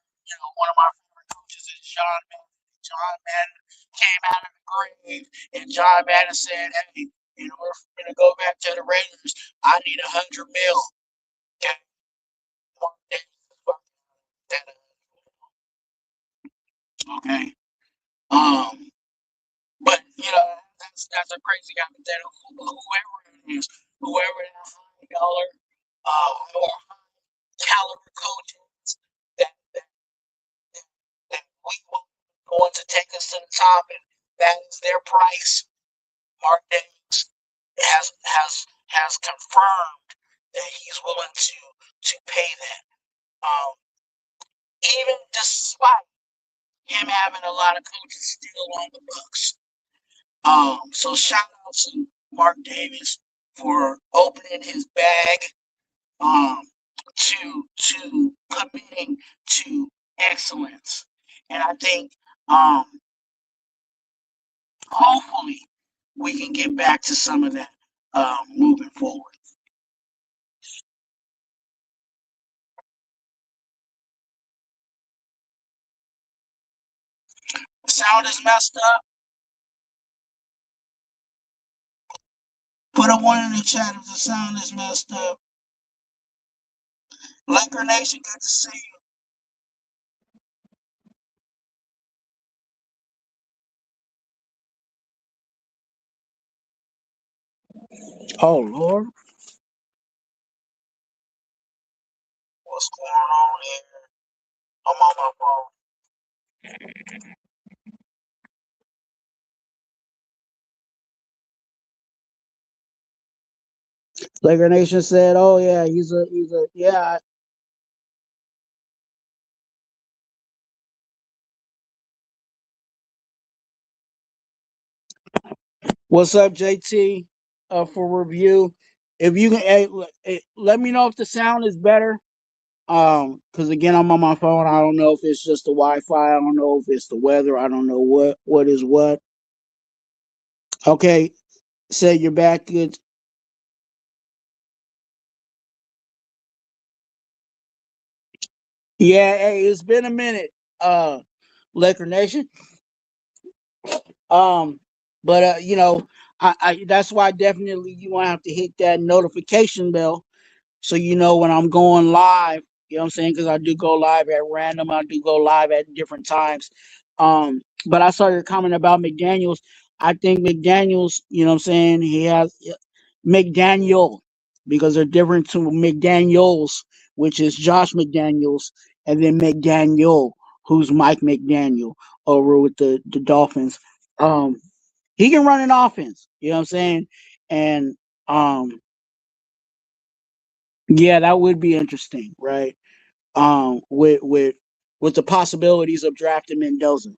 One of my favorite coaches is John Madden. John Madden came out of the grave and John Madden said, hey, in order for me to go back to the Raiders, I need 100 mil. Okay. Okay. Um, but that's a crazy hypothetical. But whoever it is, whoever that high dollar, or caliber coaches that we want to take us to the top, and that is their price. Mark Davis has confirmed that he's willing to pay that. Um, even despite him having a lot of coaches still on the books. So shout out to Mark Davis for opening his bag, to committing to excellence. And I think hopefully we can get back to some of that moving forward. The sound is messed up. Put a one in the chat if the sound is messed up. Laker Nation, good to see you. Oh Lord, what's going on here? I'm on my phone. Laker Nation said, "Oh yeah, he's a yeah." What's up, JT? For review, if you can, let me know if the sound is better. Because again, I'm on my phone. I don't know if it's just the Wi-Fi. I don't know if it's the weather. I don't know what is what. Okay, said you're back. Good. Yeah, hey, it's been a minute. Laker Nation. Um, but I that's why definitely you want to have to hit that notification bell so you know when I'm going live. You know what I'm saying? Because I do go live at random. I do go live at different times. But I saw your comment about McDaniels. I think McDaniels, you know what I'm saying? He has McDaniel because they're different to McDaniels, which is Josh McDaniels, and then McDaniel, who's Mike McDaniel over with the Dolphins. Um, he can run an offense, you know what I'm saying? And um, yeah, that would be interesting, right? With the possibilities of drafting Mendoza.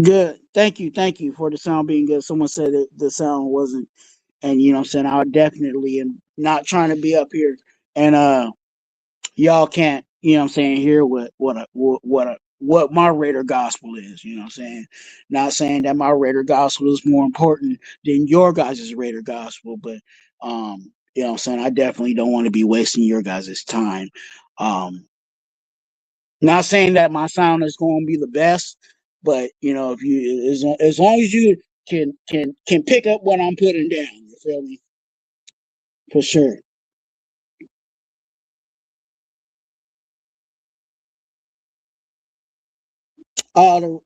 Good. Thank you for the sound being good. Someone said that the sound wasn't, and you know what I'm saying, I would definitely am not trying to be up here and y'all can't, you know what I'm saying, hear what my Raider gospel is, you know what I'm saying? Not saying that my Raider gospel is more important than your guys' Raider gospel, but you know what I'm saying, I definitely don't want to be wasting your guys' time. Um Not saying that my sound is going to be the best, but you know, if you as long as you can pick up what I'm putting down, you feel me? For sure.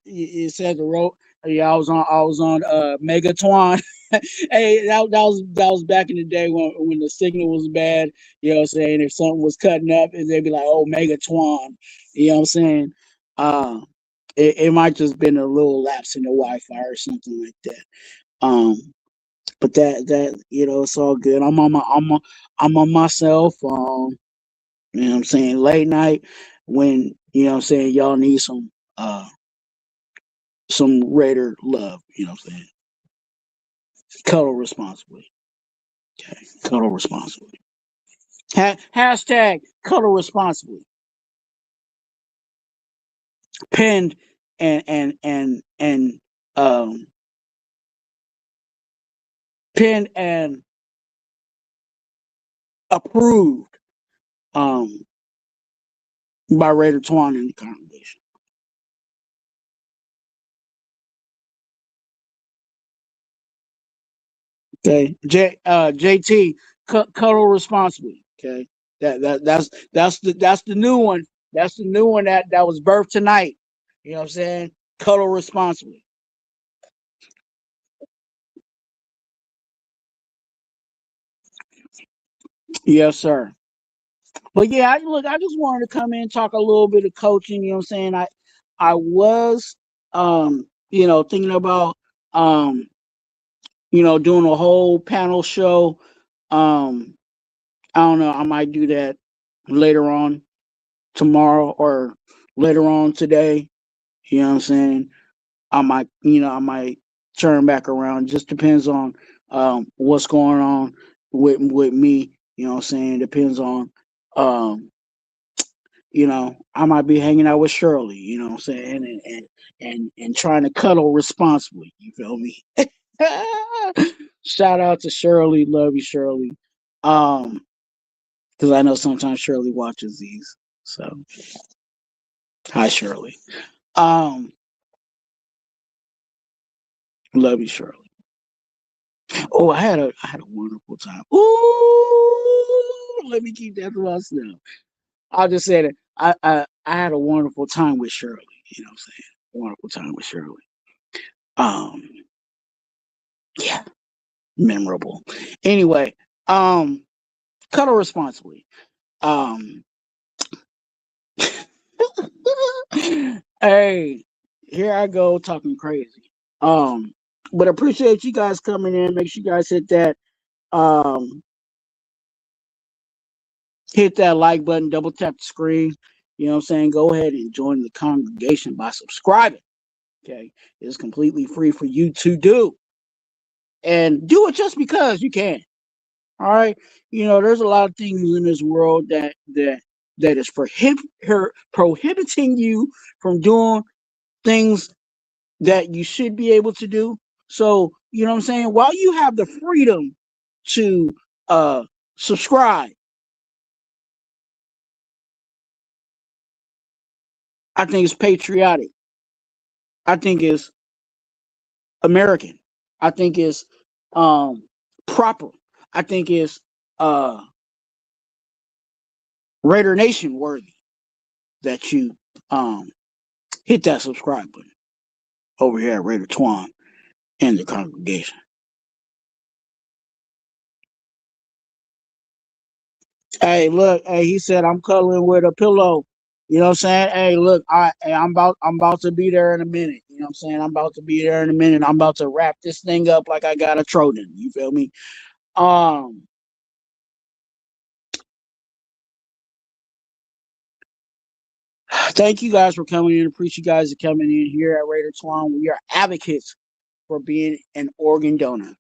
You said the road. Yeah, I was on MarTwuan. Hey, that was back in the day when the signal was bad. You know what I'm saying? If something was cutting up, and they'd be like, "Oh, MarTwuan." You know what I'm saying? Uh, it might just been a little lapse in the Wi-Fi or something like that. Um, but that it's all good. I'm on myself. You know what I'm saying? Late night when you know what I'm saying y'all need some Raider love. You know what I'm saying? Cuddle responsibly. Okay, cuddle responsibly. Hashtag cuddle responsibly. Pinned and um pinned and approved um by Raider Twuan in the congregation. Okay, JT, cuddle responsibly. Okay, that's the new one. That's the new one that was birthed tonight. You know what I'm saying? Cuddle responsibly. Yes, sir. But yeah, look, I just wanted to come in and talk a little bit of coaching. You know what I'm saying? I was thinking about um doing a whole panel show. Um, I don't know. I might do that later on tomorrow or later on today. You know what I'm saying? I might turn back around. Just depends on what's going on with me. You know what I'm saying? Depends on um I might be hanging out with Shirley, you know what I'm saying? And trying to cuddle responsibly. You feel me? Shout out to Shirley, love you, Shirley. Because I know sometimes Shirley watches these. So hi Shirley. Um, love you, Shirley. Oh, I had a wonderful time. Ooh, let me keep that to myself. I'll just say that I had a wonderful time with Shirley. You know what I'm saying? Wonderful time with Shirley. Um, yeah, memorable. Anyway, cuddle responsibly. Um, hey, here I go talking crazy. Um, but appreciate you guys coming in. Make sure you guys um hit that like button, double tap the screen. You know what I'm saying? Go ahead and join the congregation by subscribing. Okay. It's completely free for you to do. And do it just because you can. All right. You know, there's a lot of things in this world that is prohibiting you from doing things that you should be able to do. So, you know what I'm saying? While you have the freedom to subscribe, I think it's patriotic. I think it's American. I think it's proper. I think it's uh Raider Nation worthy that you um hit that subscribe button over here at Raider Twuan and the congregation. Hey, look, hey, he said I'm cuddling with a pillow. You know what I'm saying? Hey, look, I'm about to be there in a minute. You know what I'm saying? I'm about to be there in a minute. I'm about to wrap this thing up like I got a Trojan. You feel me? Um, Thank you guys for coming in. Appreciate you guys coming in here at Raider Twuan. We are advocates for being an organ donor.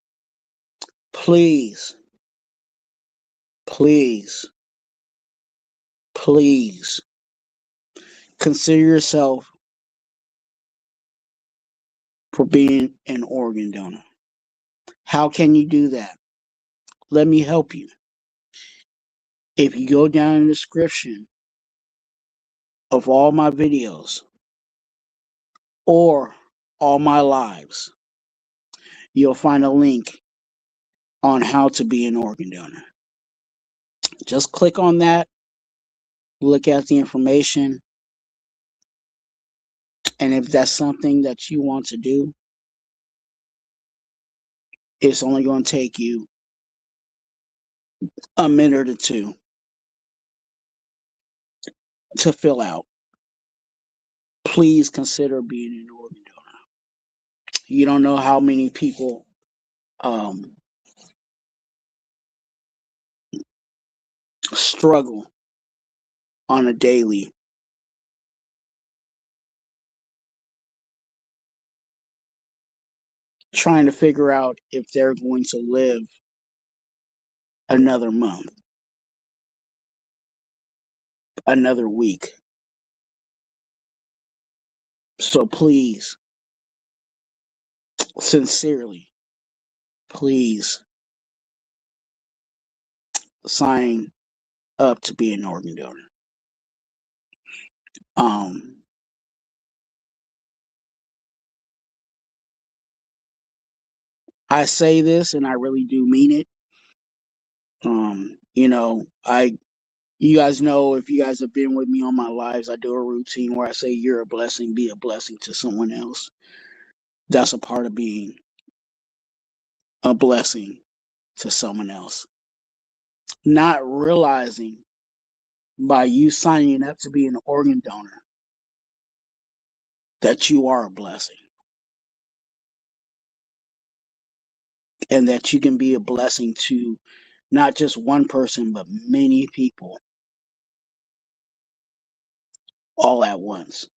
Please, please, please consider yourself for being an organ donor. How can you do that? Let me help you. If you go down in the description of all my videos or all my lives, you'll find a link on how to be an organ donor. Just click on that, look at the information, and if that's something that you want to do, it's only going to take you a minute or two to fill out. Please consider being an organ donor. You don't know how many people um, struggle on a daily trying to figure out if they're going to live another month, another week. So please, sincerely, please sign up to be an organ donor. Um, I say this and I really do mean it. You know, you guys know, if you guys have been with me on my lives, I do a routine where I say you're a blessing, be a blessing to someone else. That's a part of being a blessing to someone else. Not realizing by you signing up to be an organ donor that you are a blessing and that you can be a blessing to not just one person, but many people all at once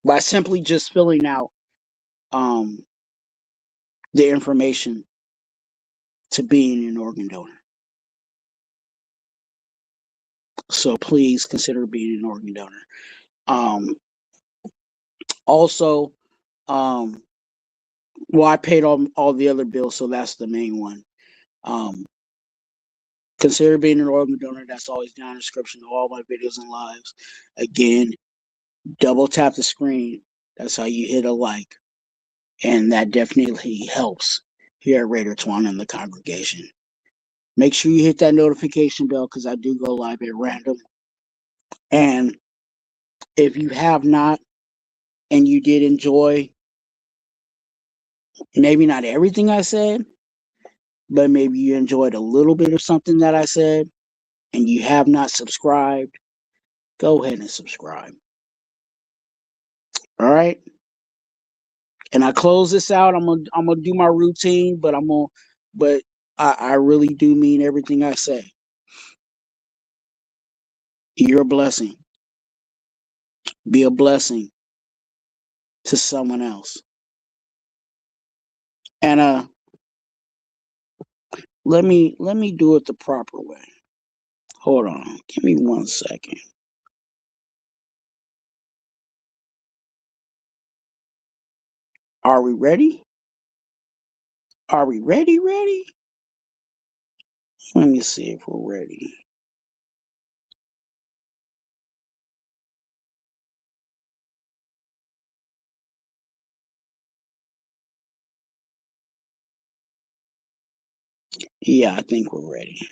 by simply just filling out um, the information to being an organ donor. So please consider being an organ donor. Um, Also, um, well, I paid all the other bills, so that's the main one. Um, Consider being an organ donor. That's always down in the description of all my videos and lives. Again, double tap the screen. That's how you hit a like. And that definitely helps here at Raider Twuan in the congregation. Make sure you hit that notification bell because I do go live at random. And if you have not and you did enjoy maybe not everything I said, but maybe you enjoyed a little bit of something that I said and you have not subscribed, go ahead and subscribe. All right. And I close this out. I'm gonna do my routine, but I really do mean everything I say. You're a blessing. Be a blessing to someone else. And let me do it the proper way. Hold on. Give me 1 second. Are we ready? Are we ready? Let me see if we're ready. Yeah, I think we're ready.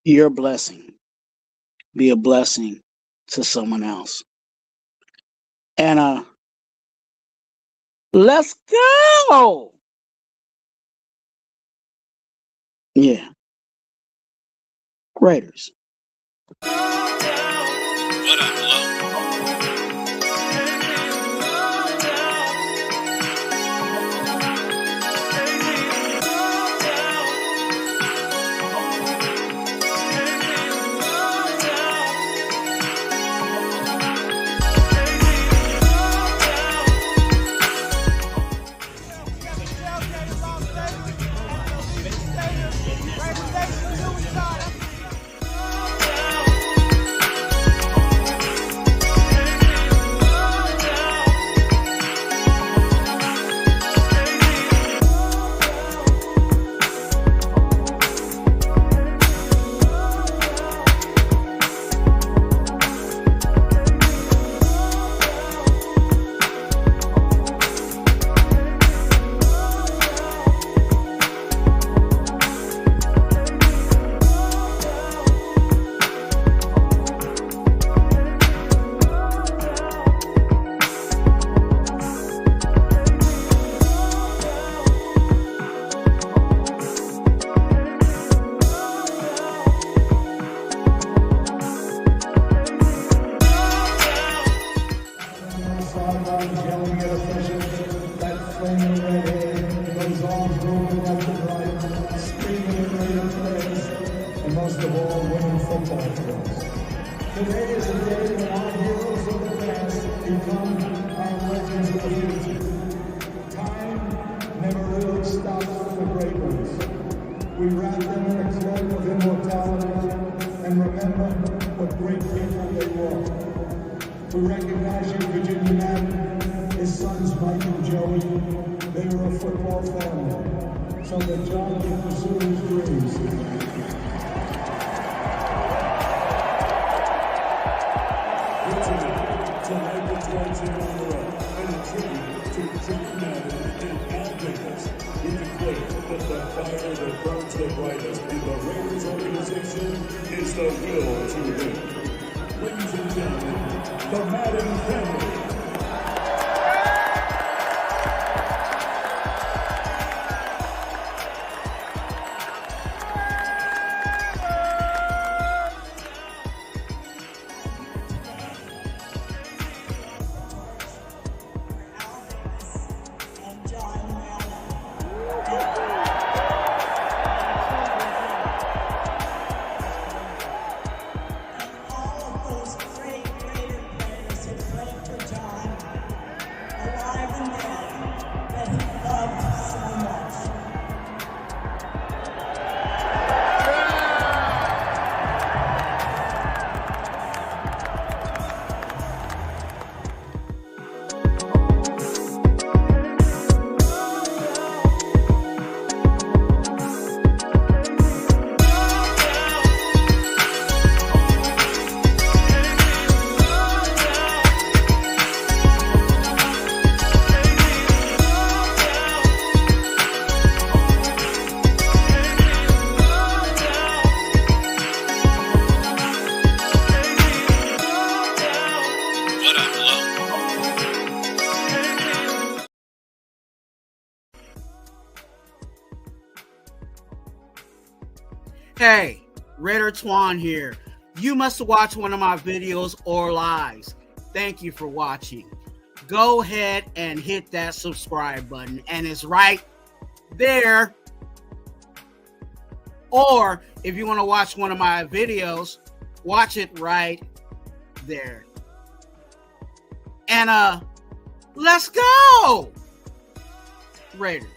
You're a blessing. Be a blessing to someone else. And let's go. Yeah. Raiders.
What up, love?
Today is a day when our heroes of the past become our legends of the future. Time never really stops for the great ones. We wrap them in a cloak of immortality and remember what great people they were. We recognize you, Virginia Matt, his sons Mike and Joey. They were a football family, so that John can pursue his dreams. To Raider Twuan on the road, and a tribute to John Madden and Al Davis. We declare that the fire that burns the brightest in the Raiders organization is the will to win. Ladies and gentlemen, the Madden family.
All of those great Raider players have played for John.
Hey, Raider Twuan here. You must watch one of my videos or lives. Thank you for watching. Go ahead and hit that subscribe button, and it's right there. Or if you want to watch one of my videos, watch it right there. And let's go, Raiders.